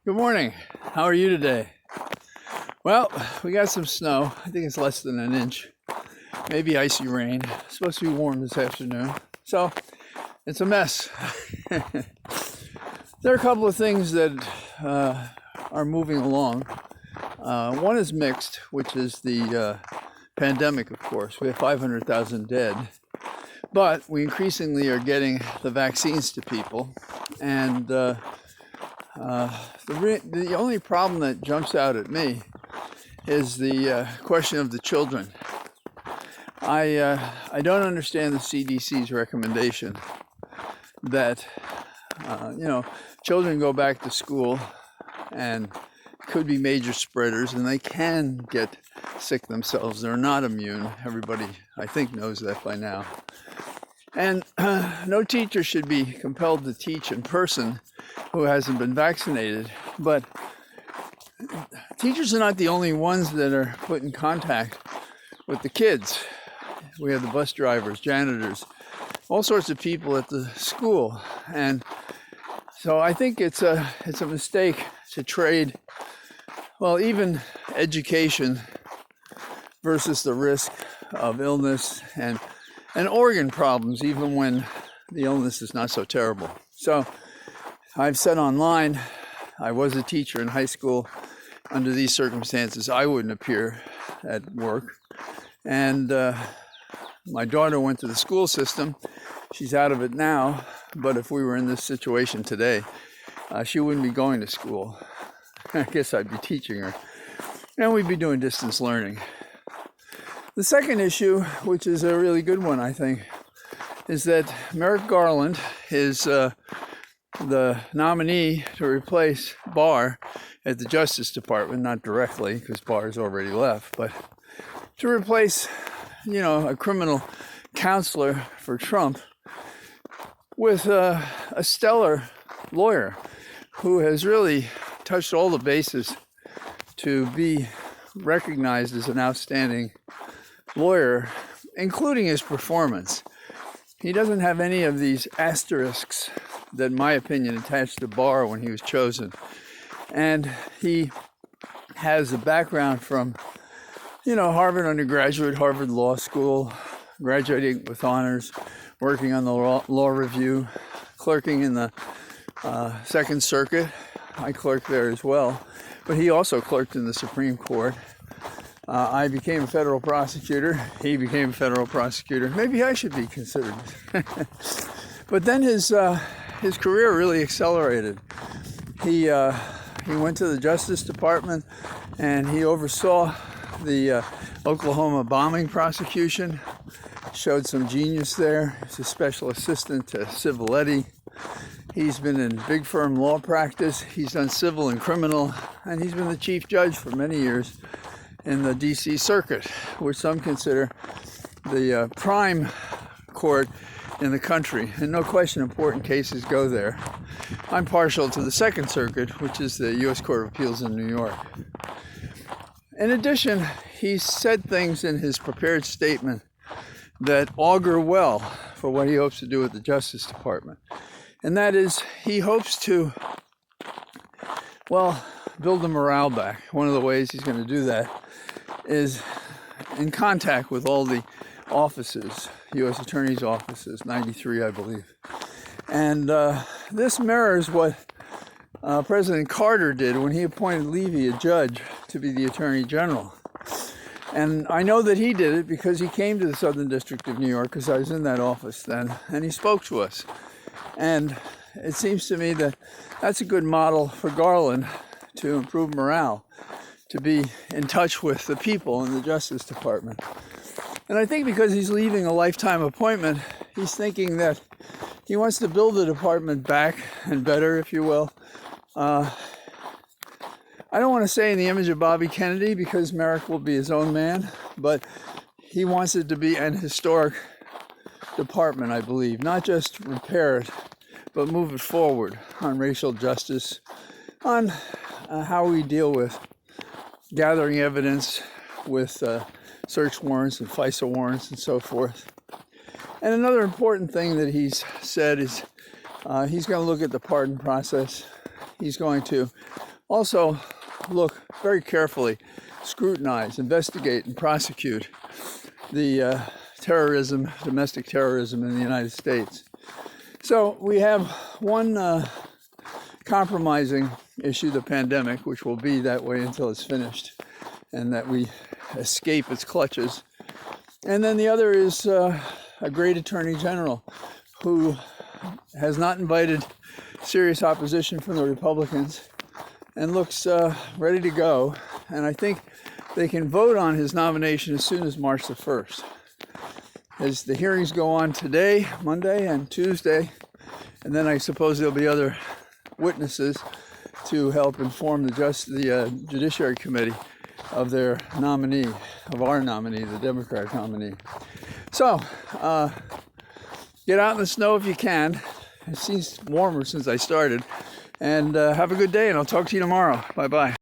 Good morning. How are you today? Well, we got some snow. I think it's less than an inch. Maybe icy rain. It's supposed to be warm this afternoon. So it's a mess. There are a couple of things that are moving along. One is mixed, which is the pandemic, of course. We have 500,000 dead. But we increasingly are getting the vaccines to people. And the only problem that jumps out at me is the question of the children. I don't understand the CDC's recommendation that children go back to school and could be major spreaders, and they can get sick themselves. They're not immune. Everybody, I think, knows that by now. And no teacher should be compelled to teach in person who hasn't been vaccinated. But teachers are not the only ones that are put in contact with the kids. We have the bus drivers, janitors, all sorts of people at the school. And so I think it's a mistake to trade, well, even education versus the risk of illness and organ problems, even when the illness is not so terrible. So I've said online, I was a teacher in high school. Under these circumstances, I wouldn't appear at work. And my daughter went to the school system. She's out of it now. But if we were in this situation today, she wouldn't be going to school. I guess I'd be teaching her. And we'd be doing distance learning. The second issue, which is a really good one, I think, is that Merrick Garland is the nominee to replace Barr at the Justice Department, not directly, because Barr's already left, but to replace, a criminal counselor for Trump with a stellar lawyer who has really touched all the bases to be recognized as an outstanding lawyer, including his performance. He doesn't have any of these asterisks that, in my opinion, attached to Barr when he was chosen. And he has a background from, Harvard undergraduate, Harvard Law School, graduating with honors, working on the law review, clerking in the Second Circuit. I clerked there as well. But he also clerked in the Supreme Court. I became a federal prosecutor. He became a federal prosecutor. Maybe I should be considered. But then his career really accelerated. He went to the Justice Department and he oversaw the Oklahoma bombing prosecution. Showed some genius there. He's a special assistant to Civiletti. He's been in big firm law practice. He's done civil and criminal, and he's been the chief judge for many years in the D.C. Circuit, which some consider the prime court in the country. And no question, important cases go there. I'm partial to the Second Circuit, which is the U.S. Court of Appeals in New York. In addition, he said things in his prepared statement that augur well for what he hopes to do with the Justice Department. And that is, he hopes to, build the morale back. One of the ways he's going to do that is in contact with all the offices, U.S. Attorney's offices, 93, I believe. And this mirrors what President Carter did when he appointed Levy a judge to be the Attorney General. And I know that he did it because he came to the Southern District of New York, because I was in that office then, and he spoke to us. And it seems to me that that's a good model for Garland to improve morale, to be in touch with the people in the Justice Department. And I think because he's leaving a lifetime appointment, he's thinking that he wants to build the department back and better, if you will. I don't want to say in the image of Bobby Kennedy, because Merrick will be his own man, but he wants it to be an historic department, I believe. Not just repair it, but move it forward on racial justice, on how we deal with gathering evidence with search warrants and FISA warrants and so forth. And another important thing that he's said is he's going to look at the pardon process. He's going to also look very carefully, scrutinize, investigate, and prosecute the terrorism, domestic terrorism in the United States. So we have one compromising issue, the pandemic, which will be that way until it's finished and that we escape its clutches. And then the other is a great attorney general who has not invited serious opposition from the Republicans and looks ready to go. And I think they can vote on his nomination as soon as March the 1st. As the hearings go on today, Monday and Tuesday, and then I suppose there'll be other witnesses to help inform the Judiciary Committee of their nominee, of our nominee, the Democratic nominee. So, get out in the snow if you can. It seems warmer since I started. And have a good day, and I'll talk to you tomorrow. Bye-bye.